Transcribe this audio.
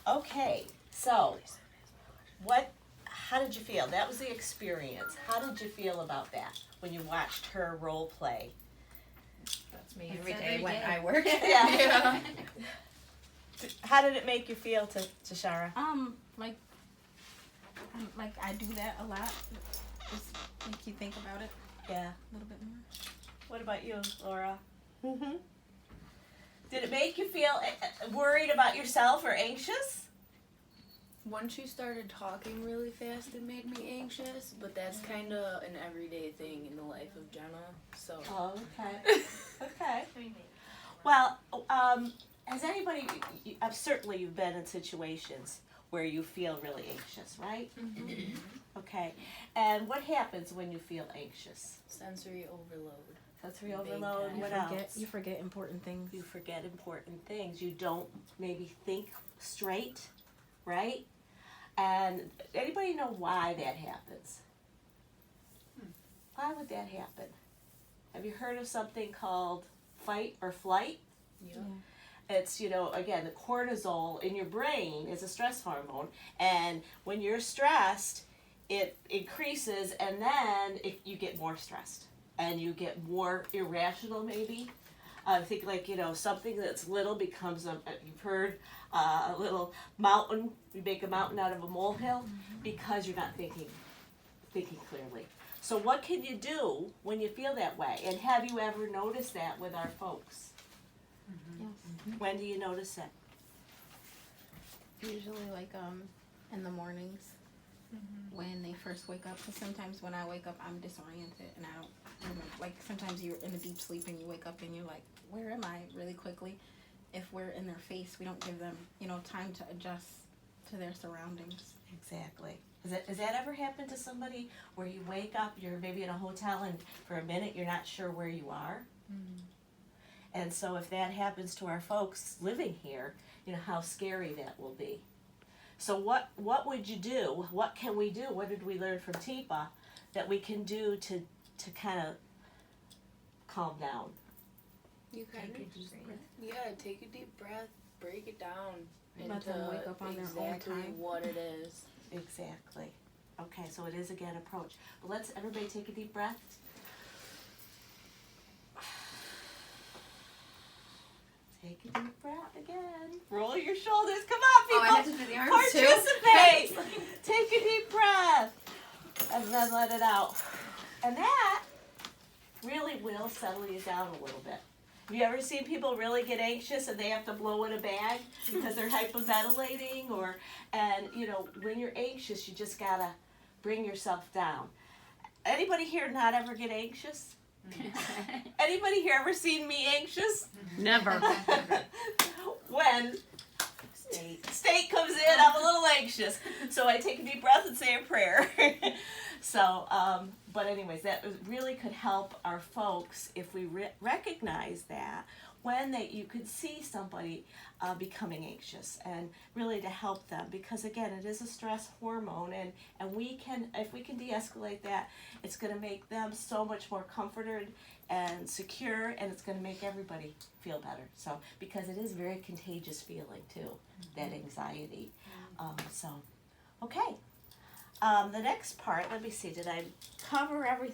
Okay, so how did you feel? That was the experience. How did you feel about that when you watched her role play? That's me It's every every day when day. I work. Yeah. How did it make you feel, Shara? Like I do that a lot. Just make you think about it Yeah. a little bit more. What about you, Laura? Mm-hmm. Did it make you feel worried about yourself or anxious? Once you started talking really fast, it made me anxious, but that's kind of an everyday thing in the life of Jenna, so. Oh, okay. Okay. Well, has anybody, certainly you've been in situations where you feel really anxious, right? Mm-hmm. Okay. And what happens when you feel anxious? Sensory overload. Sensory Big overload, time. what else? You forget important things. You forget important things. You don't maybe think straight, right? And anybody know why that happens? Why would that happen? Have you heard of something called fight or flight? Yeah. It's, again, the cortisol in your brain is a stress hormone. And when you're stressed, it increases and then you get more stressed. And you get more irrational maybe. I think something that's little becomes you've heard a little mountain. You make a mountain out of a molehill because you're not thinking clearly. So what can you do when you feel that way? And have you ever noticed that with our folks? Yes. When do you notice it? Usually in the mornings when they first wake up. Because sometimes when I wake up, I'm disoriented and I don't remember. Like sometimes you're in a deep sleep and you wake up and you're like, where am I? Really quickly. If we're in their face, we don't give them, time to adjust to their surroundings. Exactly. Has that ever happened to somebody where you wake up, you're maybe in a hotel, and for a minute you're not sure where you are? And so if that happens to our folks living here, how scary that will be. So what would you do? What can we do? What did we learn from Teepa that we can do to kind of calm down? You kind of just, take a deep breath, break it down Let into them wake up on their own exactly time. what it is. Exactly. Okay, so it is again approach. But let's everybody take a deep breath. Take a deep breath again. Roll your shoulders. Come on, people. Oh, I have to do the arms too? Participate. Take a deep breath. And then let it out. And that really will settle you down a little bit. Have you ever seen people really get anxious and they have to blow in a bag because they're hyperventilating? When you're anxious, you just gotta bring yourself down. Anybody here not ever get anxious? Anybody here ever seen me anxious? Never. When state comes in, I'm a little anxious. So I take a deep breath and say a prayer. But anyways, that really could help our folks if we recognize that when you could see somebody becoming anxious, and really to help them, because again, it is a stress hormone, and if we can de-escalate that, it's going to make them so much more comforted and secure, and it's going to make everybody feel better. So because it is a very contagious feeling too, that anxiety. Okay. The next part, let me see, did I cover everything?